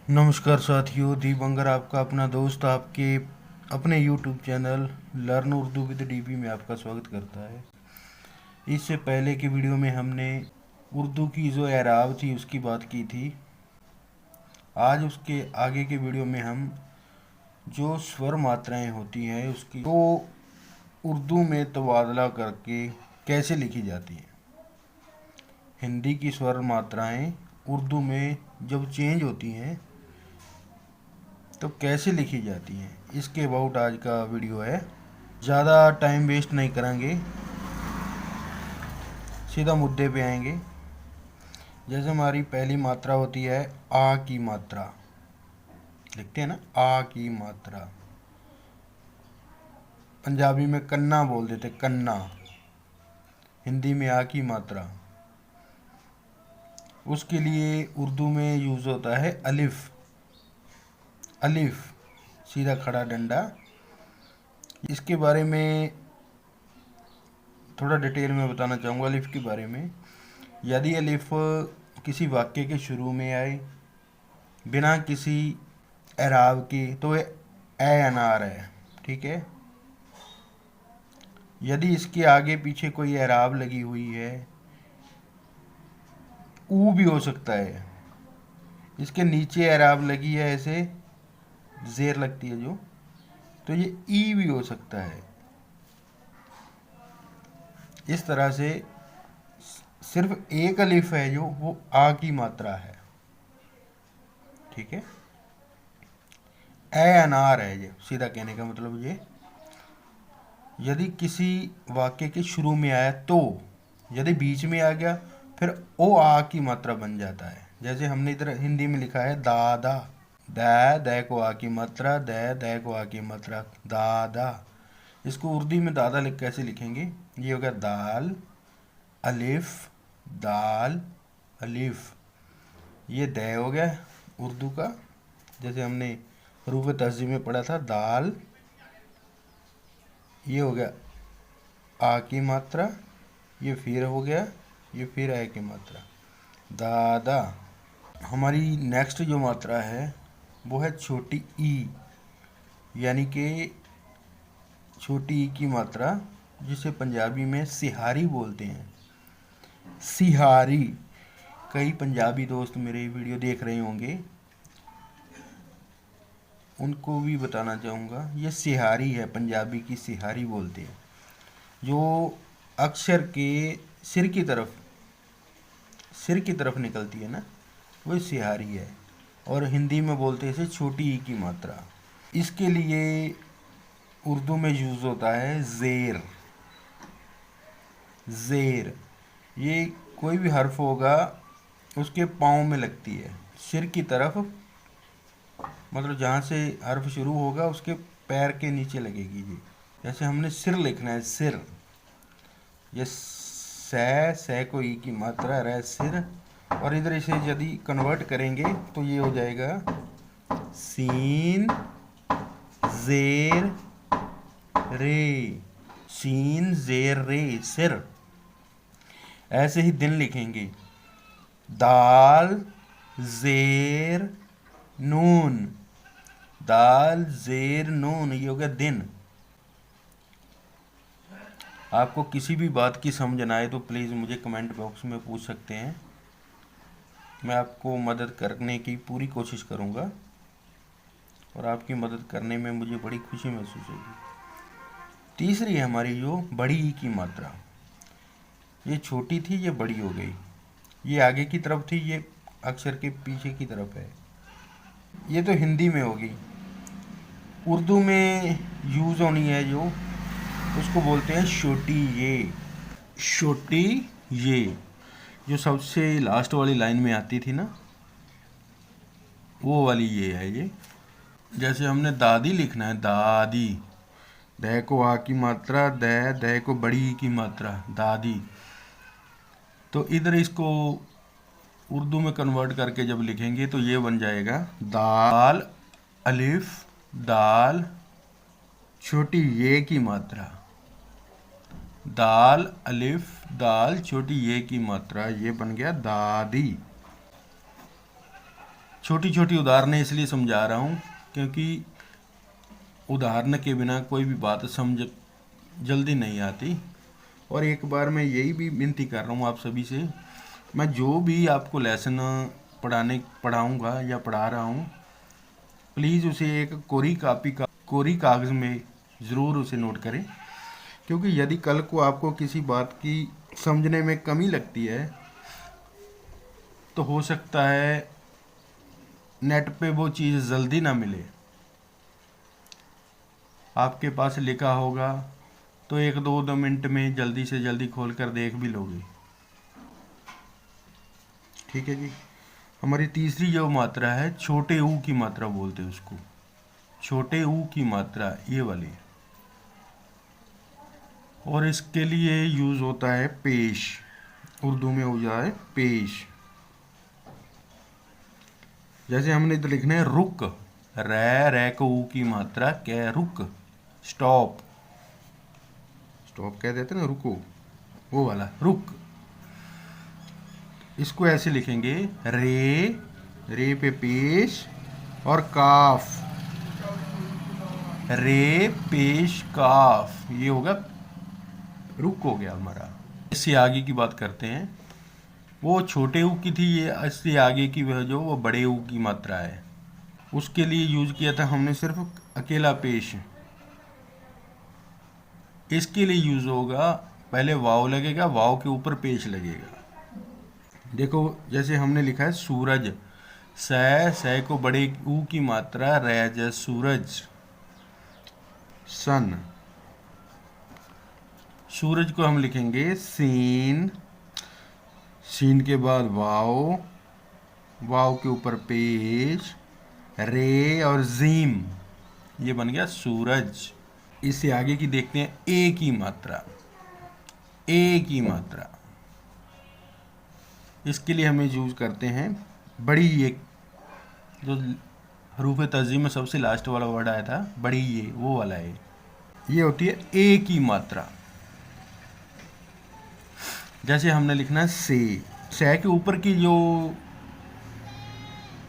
नमस्कार साथियों, दीपंकर आपका अपना दोस्त आपके अपने YouTube channel learn Urdu with DP में आपका स्वागत करता है। इससे पहले की वीडियो में हमने उर्दू की जो एराब थी उसकी बात की थी। आज उसके आगे के वीडियो में हम जो स्वर मात्राएं होती हैं उसकी तो उर्दू में तबादला करके कैसे लिखी जाती हैं। हिंदी की स्वर मात्राएं उर्दू में जब चेंज होती हैं तो कैसे लिखी जाती हैं, इसके अबाउट आज का वीडियो है। ज़्यादा टाइम वेस्ट नहीं करेंगे, सीधा मुद्दे पे आएंगे। जैसे हमारी पहली मात्रा होती है आ की मात्रा, लिखते हैं ना आ की मात्रा। पंजाबी में कन्ना बोल देते, कन्ना। हिंदी में आ की मात्रा। उसके लिए उर्दू में यूज़ होता है अलिफ। अलिफ सीधा खड़ा डंडा। इसके बारे में थोड़ा डिटेल में बताना चाहूँगा अलिफ के बारे में। यदि अलिफ किसी वाक्य के शुरू में आए बिना किसी एराब के तो ये ए अनार है, ठीक है। यदि इसके आगे पीछे कोई एराब लगी हुई है, ऊ भी हो सकता है। इसके नीचे एराब लगी है, ऐसे जेर लगती है जो, तो ये ई भी हो सकता है। इस तरह से सिर्फ एक अलिफ है जो वो आ की मात्रा है, ठीक है। ए अनार है, ये सीधा कहने का मतलब ये। यदि किसी वाक्य के शुरू में आया तो, यदि बीच में आ गया फिर ओ आ की मात्रा बन जाता है। जैसे हमने इधर हिंदी में लिखा है दादा, दै को आ की मात्रा, दै को आ की मात्रा, दादा। इसको उर्दू में दादा कैसे लिखेंगे, ये हो गया दाल अलिफ, दाल अलिफ। ये दै हो गया उर्दू का, जैसे हमने हरूफ तहज़ीब में पढ़ा था दाल। ये हो गया आ की मात्रा, ये फिर हो गया, ये फिर आ की मात्रा, दादा। हमारी नेक्स्ट जो मात्रा है वो है छोटी ई, यानी कि छोटी ई की मात्रा, जिसे पंजाबी में सिहारी बोलते हैं। सिहारी। कई पंजाबी दोस्त मेरे वीडियो देख रहे होंगे, उनको भी बताना चाहूँगा ये सिहारी है, पंजाबी की सिहारी बोलते हैं। जो अक्षर के सिर की तरफ निकलती है ना, वो सिहारी है। और हिंदी में बोलते हैं इसे छोटी ई की मात्रा। इसके लिए उर्दू में यूज़ होता है ज़ेर। ज़ेर ये कोई भी हर्फ होगा उसके पाँव में लगती है, सिर की तरफ, मतलब जहाँ से हर्फ शुरू होगा उसके पैर के नीचे लगेगी जी। जैसे हमने सिर लिखना है, सिर, ये सै को ई की मात्रा रह सिर। और इधर इसे यदि कन्वर्ट करेंगे तो ये हो जाएगा सीन जेर रे, सीन जेर रे, सिर। ऐसे ही दिन लिखेंगे दाल जेर नून, दाल जेर नून, ये हो गया दिन। आपको किसी भी बात की समझ ना आए तो प्लीज़ मुझे कमेंट बॉक्स में पूछ सकते हैं, मैं आपको मदद करने की पूरी कोशिश करूँगा और आपकी मदद करने में मुझे बड़ी खुशी महसूस होगी। तीसरी है हमारी जो बड़ी ई की मात्रा। ये छोटी थी, ये बड़ी हो गई। ये आगे की तरफ थी, ये अक्षर के पीछे की तरफ है। ये तो हिंदी में होगी। उर्दू में यूज़ होनी है जो, उसको बोलते हैं छोटी ये। छोटी ये जो सबसे लास्ट वाली लाइन में आती थी ना, वो वाली ये है ये। जैसे हमने दादी लिखना है, दादी, दै को आ की मात्रा, दै को बड़ी ई की मात्रा, दादी। तो इधर इसको उर्दू में कन्वर्ट करके जब लिखेंगे तो ये बन जाएगा दाल अलिफ दाल छोटी ये की मात्रा, दाल अलिफ दाल छोटी ये की मात्रा, ये बन गया दादी। छोटी छोटी उदाहरणें इसलिए समझा रहा हूँ क्योंकि उदाहरण के बिना कोई भी बात समझ जल्दी नहीं आती। और एक बार मैं यही भी विनती कर रहा हूँ आप सभी से, मैं जो भी आपको लेसन पढ़ाऊँगा या पढ़ा रहा हूँ, प्लीज़ उसे एक कोरी कागज़ में ज़रूर उसे नोट करें। क्योंकि यदि कल को आपको किसी बात की समझने में कमी लगती है तो हो सकता है नेट पे वो चीज़ जल्दी ना मिले, आपके पास लिखा होगा तो 1-2 मिनट में जल्दी से जल्दी खोल कर देख भी लोगे। ठीक है जी। हमारी तीसरी जो मात्रा है, छोटे ऊ की मात्रा बोलते हैं उसको, छोटे ऊ की मात्रा ये वाली, और इसके लिए यूज़ होता है पेश, उर्दू में हो जाए पेश। जैसे हमने इधर लिखना है रुक, रै को ऊ की मात्रा क्या, रुक, स्टॉप, स्टॉप कह देते ना, रुको, वो वाला रुक। इसको ऐसे लिखेंगे रे पे पेश और काफ, रे पेश काफ, ये होगा रुक, हो गया हमारा। इससे आगे की बात करते हैं। वो छोटे ऊ की थी, ये इससे आगे की वह जो वो बड़े ऊ की मात्रा है, उसके लिए यूज किया था हमने सिर्फ अकेला पेश। इसके लिए यूज होगा, पहले वाव लगेगा, वाव के ऊपर पेश लगेगा। देखो जैसे हमने लिखा है सूरज, सै को बड़े ऊ की मात्रा रैज, सूरज, सन। सूरज को हम लिखेंगे सीन, सीन के बाद वाव, वाव के ऊपर पेश, रे और जीम, ये बन गया सूरज। इससे आगे की देखते हैं ए की मात्रा, ए की मात्रा। इसके लिए हमें यूज करते हैं बड़ी ये, जो हरूफ तज़ीम में सबसे लास्ट वाला वर्ड आया था, बड़ी ये, वो वाला है, ये होती है ए की मात्रा। जैसे हमने लिखना है से के ऊपर की जो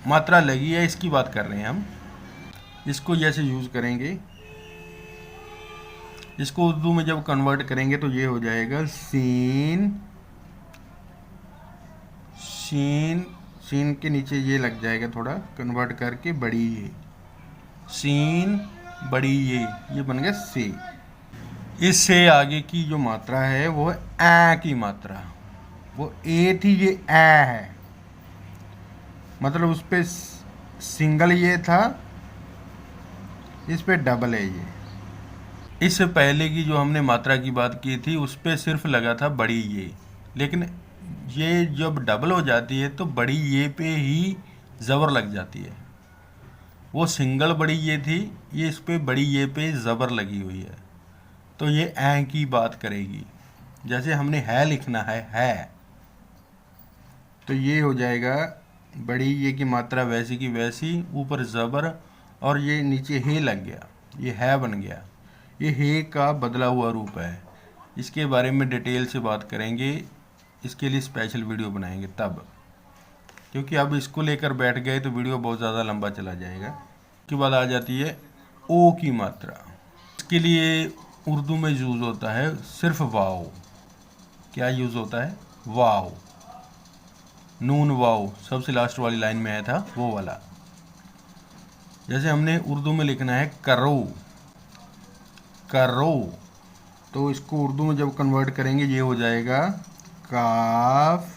मात्रा लगी है, इसकी बात कर रहे हैं हम। इसको जैसे यूज करेंगे, इसको उर्दू में जब कन्वर्ट करेंगे तो ये हो जाएगा सीन, सीन, सीन के नीचे ये लग जाएगा थोड़ा कन्वर्ट करके बड़ी ये, सीन बड़ी ये बन गया से। इससे आगे की जो मात्रा है वो है ए की मात्रा, वो ए थी, ये ए है, मतलब उस पे सिंगल ये था, इस पे डबल है ये। इससे पहले की जो हमने मात्रा की बात की थी उस पे सिर्फ लगा था बड़ी ये, लेकिन ये जब डबल हो जाती है तो बड़ी ये पे ही ज़बर लग जाती है। वो सिंगल बड़ी ये थी, ये इस पे बड़ी ये पे ज़बर लगी हुई है, तो ये ए की बात करेगी। जैसे हमने है लिखना है, तो ये हो जाएगा बड़ी ये की मात्रा वैसी की वैसी, ऊपर ज़बर और ये नीचे हे लग गया, ये है बन गया। ये हे का बदला हुआ रूप है। इसके बारे में डिटेल से बात करेंगे, इसके लिए स्पेशल वीडियो बनाएंगे तब, क्योंकि अब इसको लेकर बैठ गए तो वीडियो बहुत ज़्यादा लंबा चला जाएगा। उसके बाद आ जाती है ओ की मात्रा। इसके लिए उर्दू में यूज़ होता है सिर्फ वाव। क्या यूज़ होता है? वाव, नून वाव, सबसे लास्ट वाली लाइन में आया था वो वाला। जैसे हमने उर्दू में लिखना है करो, करो, तो इसको उर्दू में जब कन्वर्ट करेंगे ये हो जाएगा काफ,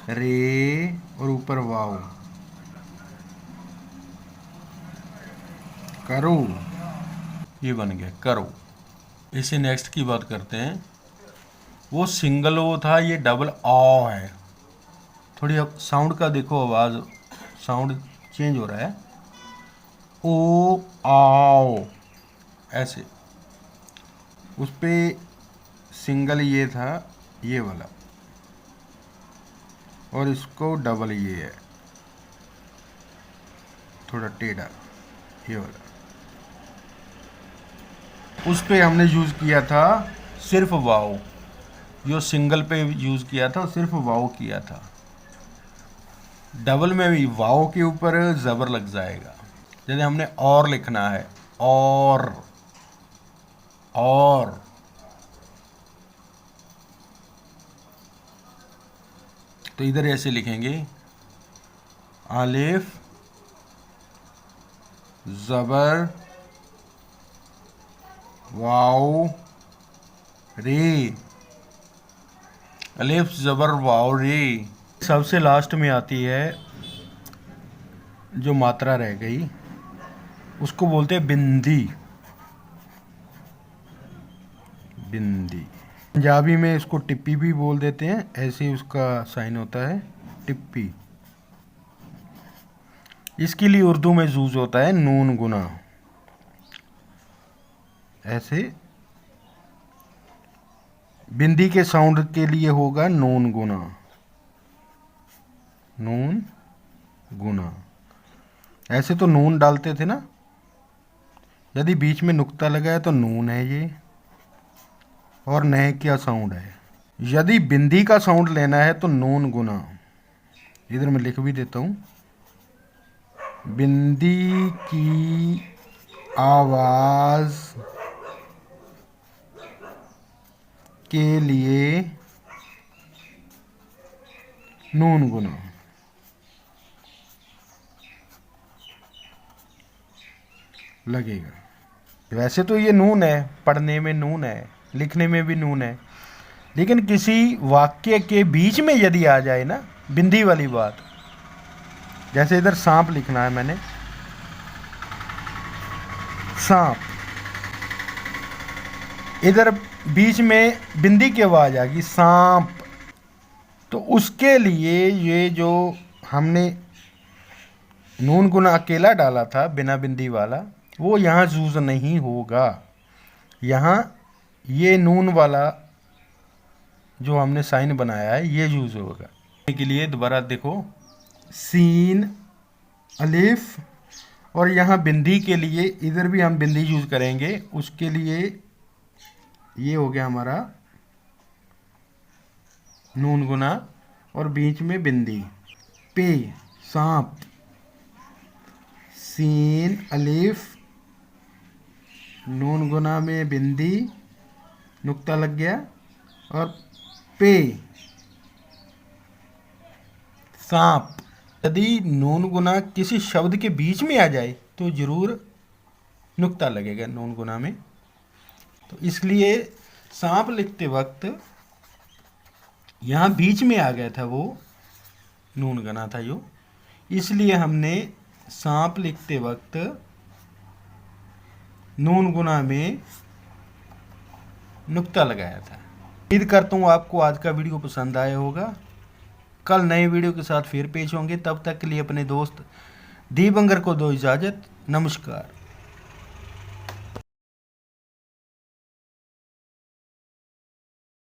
रे और ऊपर वाव, करो, ये बन गया करो। इसे नेक्स्ट की बात करते हैं। वो सिंगल ओ था, ये डबल आ है। थोड़ी अब साउंड का देखो, आवाज़ साउंड चेंज हो रहा है। ओ आओ, ऐसे उस पे सिंगल ये था, ये वाला, और इसको डबल ये है, थोड़ा टेढ़ा, ये वाला। उस पे हमने यूज़ किया था सिर्फ वाव, जो सिंगल पे यूज़ किया था सिर्फ वाव किया था। डबल में भी वाव के ऊपर जबर लग जाएगा। जैसे हमने और लिखना है, और तो इधर ऐसे लिखेंगे, अलिफ जबर वाव रे, अलिफ जबर वाव रे। सबसे लास्ट में आती है जो मात्रा रह गई, उसको बोलते हैं बिंदी। बिंदी पंजाबी में इसको टिप्पी भी बोल देते हैं, ऐसे ही उसका साइन होता है टिप्पी। इसके लिए उर्दू में यूज होता है नून गुना। ऐसे बिंदी के साउंड के लिए होगा नून गुना, नून गुना। ऐसे तो नून डालते थे ना, यदि बीच में नुक्ता लगा है तो नून है ये, और नह क्या साउंड है। यदि बिंदी का साउंड लेना है तो नून गुना। इधर मैं लिख भी देता हूँ, बिंदी की आवाज के लिए नून गुना। लगेगा। वैसे तो ये नून है, पढ़ने में नून है, लिखने में भी नून है, लेकिन किसी वाक्य के बीच में यदि आ जाए ना बिंदी वाली बात, जैसे इधर सांप लिखना है मैंने, सांप, इधर बीच में बिंदी की आवाज आ गई सांप, तो उसके लिए ये जो हमने नून गुना अकेला डाला था बिना बिंदी वाला, वो यहाँ यूज नहीं होगा। यहाँ ये नून वाला जो हमने साइन बनाया है ये यूज होगा। के लिए दोबारा देखो, सीन अलिफ, और यहाँ बिंदी के लिए इधर भी हम बिंदी यूज करेंगे, उसके लिए ये हो गया हमारा नून गुना और बीच में बिंदी। पे सांप, सीन अलिफ, नून गुना में बिंदी, नुक्ता लग गया, और पे सांप। यदि नून गुना किसी शब्द के बीच में आ जाए तो जरूर नुक्ता लगेगा नून गुना में। तो इसलिए सांप लिखते वक्त यहाँ बीच में आ गया था वो नून गुना था जो, इसलिए हमने सांप लिखते वक्त नून गुना में नुक्ता लगाया था। उम्मीद करता हूँ आपको आज का वीडियो पसंद आया होगा। कल नए वीडियो के साथ फिर पेश होंगे, तब तक के लिए अपने दोस्त दीपंकर को दो इजाज़त। नमस्कार।